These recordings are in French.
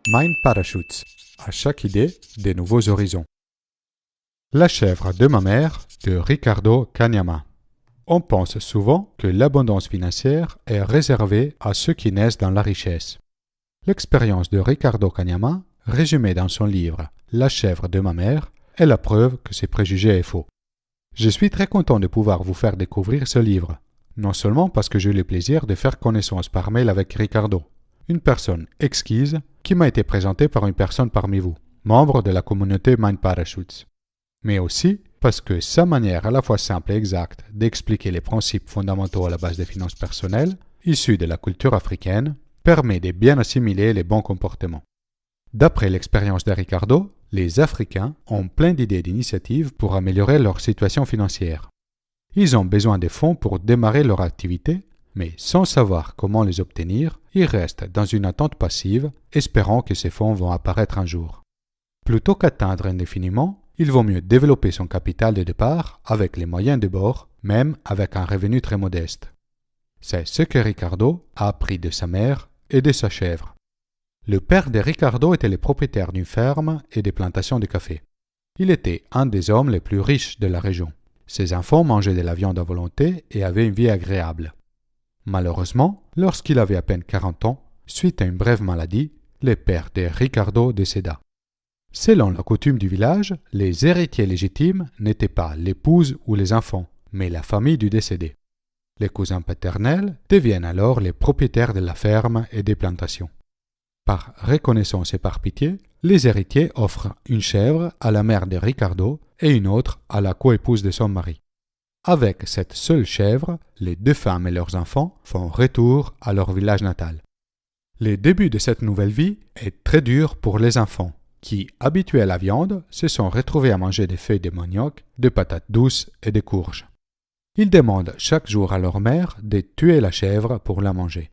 Mind Parachutes. À chaque idée, des nouveaux horizons. La chèvre de ma mère de Ricardo Kanyama. On pense souvent que l'abondance financière est réservée à ceux qui naissent dans la richesse. L'expérience de Ricardo Kanyama, résumée dans son livre La chèvre de ma mère, est la preuve que ce préjugé est faux. Je suis très content de pouvoir vous faire découvrir ce livre, non seulement parce que j'ai eu le plaisir de faire connaissance par mail avec Ricardo, une personne exquise qui m'a été présentée par une personne parmi vous, membre de la communauté Mind Parachutes, mais aussi parce que sa manière à la fois simple et exacte d'expliquer les principes fondamentaux à la base des finances personnelles, issus de la culture africaine, permet de bien assimiler les bons comportements. D'après l'expérience de Ricardo, les Africains ont plein d'idées d'initiatives pour améliorer leur situation financière. Ils ont besoin de fonds pour démarrer leur activité, mais sans savoir comment les obtenir, ils restent dans une attente passive, espérant que ces fonds vont apparaître un jour. Plutôt qu'atteindre indéfiniment, il vaut mieux développer son capital de départ avec les moyens de bord, même avec un revenu très modeste. C'est ce que Ricardo a appris de sa mère et de sa chèvre. Le père de Ricardo était le propriétaire d'une ferme et des plantations de café. Il était un des hommes les plus riches de la région. Ses enfants mangeaient de la viande à volonté et avaient une vie agréable. Malheureusement, lorsqu'il avait à peine 40 ans, suite à une brève maladie, le père de Ricardo décéda. Selon la coutume du village, les héritiers légitimes n'étaient pas l'épouse ou les enfants, mais la famille du décédé. Les cousins paternels deviennent alors les propriétaires de la ferme et des plantations. Par reconnaissance et par pitié, les héritiers offrent une chèvre à la mère de Ricardo et une autre à la coépouse de son mari. Avec cette seule chèvre, les deux femmes et leurs enfants font retour à leur village natal. Le début de cette nouvelle vie est très dur pour les enfants, qui, habitués à la viande, se sont retrouvés à manger des feuilles de manioc, de patates douces et de courges. Ils demandent chaque jour à leur mère de tuer la chèvre pour la manger.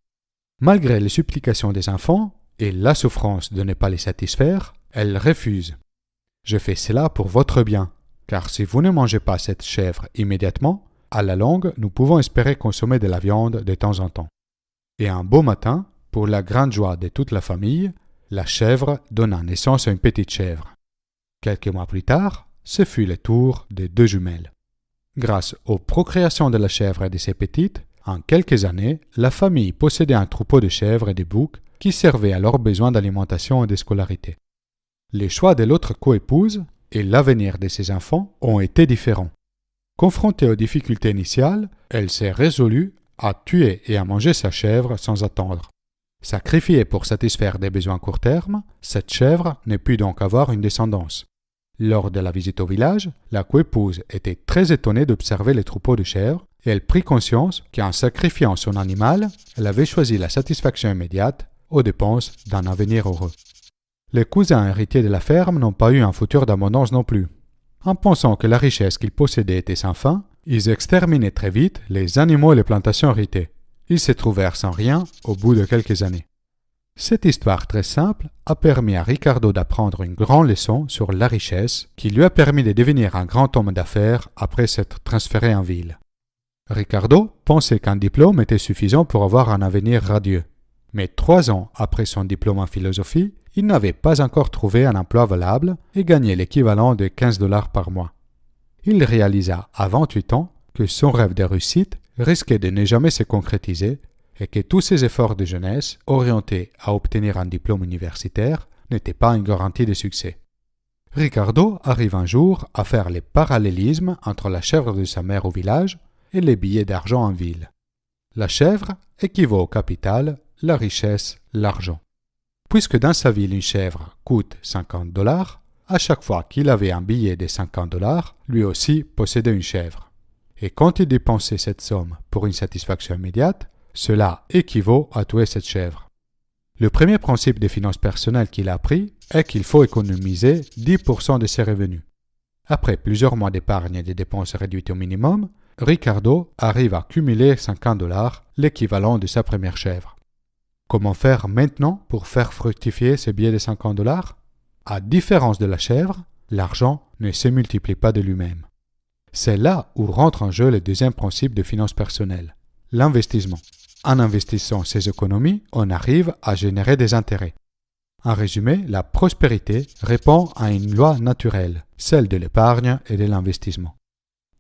Malgré les supplications des enfants et la souffrance de ne pas les satisfaire, elle refuse. « Je fais cela pour votre bien, car si vous ne mangez pas cette chèvre immédiatement, à la longue, nous pouvons espérer consommer de la viande de temps en temps. » Et un beau matin, pour la grande joie de toute la famille, la chèvre donna naissance à une petite chèvre. Quelques mois plus tard, ce fut le tour des deux jumelles. Grâce aux procréations de la chèvre et de ses petites, en quelques années, la famille possédait un troupeau de chèvres et de boucs qui servaient à leurs besoins d'alimentation et de scolarité. Les choix de l'autre coépouse et l'avenir de ses enfants ont été différents. Confrontée aux difficultés initiales, elle s'est résolue à tuer et à manger sa chèvre sans attendre. Sacrifiée pour satisfaire des besoins court terme, cette chèvre ne put donc avoir une descendance. Lors de la visite au village, la coépouse était très étonnée d'observer les troupeaux de chèvres et elle prit conscience qu'en sacrifiant son animal, elle avait choisi la satisfaction immédiate aux dépenses d'un avenir heureux. Les cousins héritiers de la ferme n'ont pas eu un futur d'abondance non plus. En pensant que la richesse qu'ils possédaient était sans fin, ils exterminaient très vite les animaux et les plantations héritées. Ils se trouvèrent sans rien au bout de quelques années. Cette histoire très simple a permis à Ricardo d'apprendre une grande leçon sur la richesse qui lui a permis de devenir un grand homme d'affaires après s'être transféré en ville. Ricardo pensait qu'un diplôme était suffisant pour avoir un avenir radieux. Mais 3 ans après son diplôme en philosophie, il n'avait pas encore trouvé un emploi valable et gagnait l'équivalent de 15 $ par mois. Il réalisa à 28 ans que son rêve de réussite risquait de ne jamais se concrétiser et que tous ses efforts de jeunesse orientés à obtenir un diplôme universitaire n'étaient pas une garantie de succès. Ricardo arrive un jour à faire le parallélisme entre la chèvre de sa mère au village et les billets d'argent en ville. La chèvre équivaut au capital, la richesse, l'argent. Puisque dans sa ville une chèvre coûte 50 $, à chaque fois qu'il avait un billet de 50 $, lui aussi possédait une chèvre. Et quand il dépensait cette somme pour une satisfaction immédiate, cela équivaut à tuer cette chèvre. Le premier principe des finances personnelles qu'il a appris est qu'il faut économiser 10% de ses revenus. Après plusieurs mois d'épargne et de dépenses réduites au minimum, Ricardo arrive à cumuler 50 $, l'équivalent de sa première chèvre. Comment faire maintenant pour faire fructifier ces billets de 50 $? À différence de la chèvre, l'argent ne se multiplie pas de lui-même. C'est là où rentre en jeu le deuxième principe de finances personnelles, l'investissement. En investissant ses économies, on arrive à générer des intérêts. En résumé, la prospérité répond à une loi naturelle, celle de l'épargne et de l'investissement.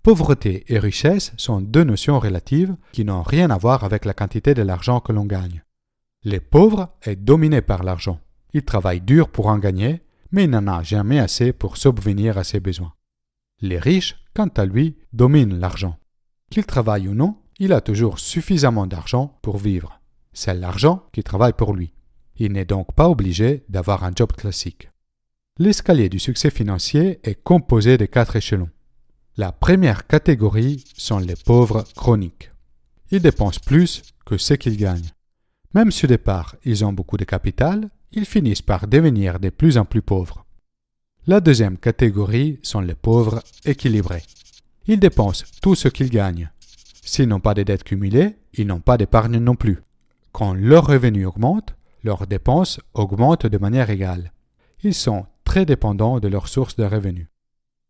Pauvreté et richesse sont deux notions relatives qui n'ont rien à voir avec la quantité de l'argent que l'on gagne. Les pauvres est dominé par l'argent. Il travaille dur pour en gagner, mais il n'en a jamais assez pour subvenir à ses besoins. Les riches, quant à lui, dominent l'argent. Qu'il travaille ou non, il a toujours suffisamment d'argent pour vivre. C'est l'argent qui travaille pour lui. Il n'est donc pas obligé d'avoir un job classique. L'escalier du succès financier est composé de 4 échelons. La première catégorie sont les pauvres chroniques. Ils dépensent plus que ce qu'ils gagnent. Même si au départ ils ont beaucoup de capital, ils finissent par devenir de plus en plus pauvres. La deuxième catégorie sont les pauvres équilibrés. Ils dépensent tout ce qu'ils gagnent. S'ils n'ont pas de dettes cumulées, ils n'ont pas d'épargne non plus. Quand leurs revenus augmentent, leurs dépenses augmentent de manière égale. Ils sont très dépendants de leurs sources de revenus.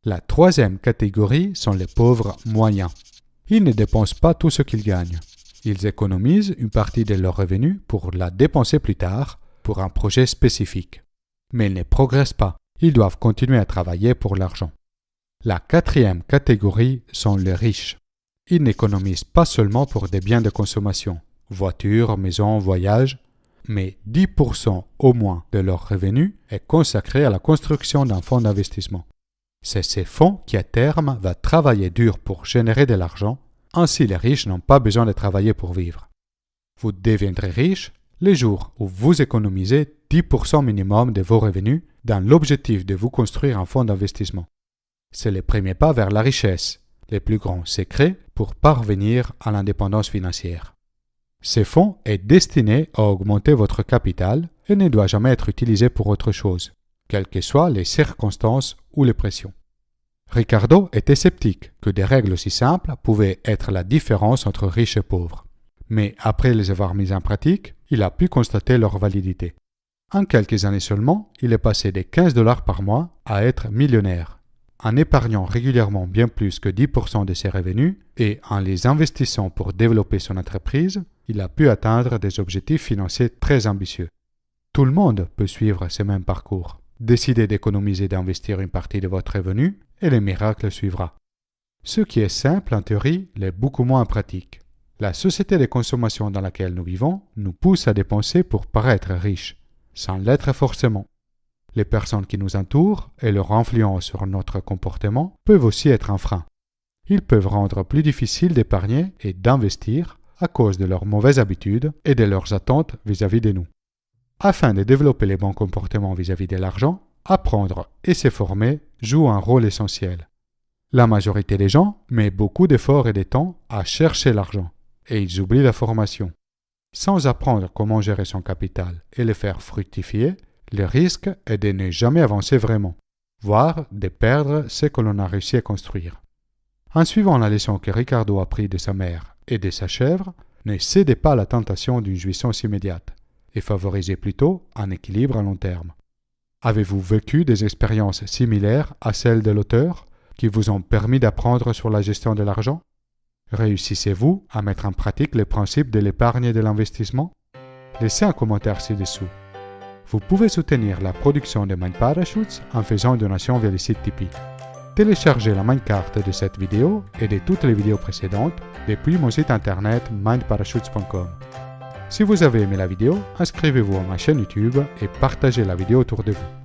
La troisième catégorie sont les pauvres moyens. Ils ne dépensent pas tout ce qu'ils gagnent. Ils économisent une partie de leurs revenus pour la dépenser plus tard pour un projet spécifique. Mais ils ne progressent pas. Ils doivent continuer à travailler pour l'argent. La quatrième catégorie sont les riches. Ils n'économisent pas seulement pour des biens de consommation, voitures, maisons, voyages, mais 10% au moins de leurs revenus est consacré à la construction d'un fonds d'investissement. C'est ces fonds qui, à terme, va travailler dur pour générer de l'argent. Ainsi, les riches n'ont pas besoin de travailler pour vivre. Vous deviendrez riche les jours où vous économisez 10% minimum de vos revenus dans l'objectif de vous construire un fonds d'investissement. C'est le premier pas vers la richesse, le plus grand secret pour parvenir à l'indépendance financière. Ce fonds est destiné à augmenter votre capital et ne doit jamais être utilisé pour autre chose, quelles que soient les circonstances ou les pressions. Ricardo était sceptique que des règles aussi simples pouvaient être la différence entre riches et pauvres. Mais après les avoir mises en pratique, il a pu constater leur validité. En quelques années seulement, il est passé de 15 $ par mois à être millionnaire, en épargnant régulièrement bien plus que 10% de ses revenus et en les investissant pour développer son entreprise, il a pu atteindre des objectifs financiers très ambitieux. Tout le monde peut suivre ce même parcours. Décidez d'économiser et d'investir une partie de votre revenu et le miracle suivra. Ce qui est simple en théorie l'est beaucoup moins en pratique. La société de consommation dans laquelle nous vivons nous pousse à dépenser pour paraître riches, sans l'être forcément. Les personnes qui nous entourent et leur influence sur notre comportement peuvent aussi être un frein. Ils peuvent rendre plus difficile d'épargner et d'investir à cause de leurs mauvaises habitudes et de leurs attentes vis-à-vis de nous. Afin de développer les bons comportements vis-à-vis de l'argent, apprendre et se former joue un rôle essentiel. La majorité des gens met beaucoup d'efforts et de temps à chercher l'argent, et ils oublient la formation. Sans apprendre comment gérer son capital et le faire fructifier, le risque est de ne jamais avancer vraiment, voire de perdre ce que l'on a réussi à construire. En suivant la leçon que Ricardo a appris de sa mère et de sa chèvre, ne cédez pas à la tentation d'une jouissance immédiate et favorisez plutôt un équilibre à long terme. Avez-vous vécu des expériences similaires à celles de l'auteur qui vous ont permis d'apprendre sur la gestion de l'argent? Réussissez-vous à mettre en pratique les principes de l'épargne et de l'investissement? Laissez un commentaire ci-dessous. Vous pouvez soutenir la production de Mind Parachutes en faisant une donation via le site Tipeee. Téléchargez la minecart de cette vidéo et de toutes les vidéos précédentes depuis mon site internet mindparachutes.com. Si vous avez aimé la vidéo, inscrivez-vous à ma chaîne YouTube et partagez la vidéo autour de vous.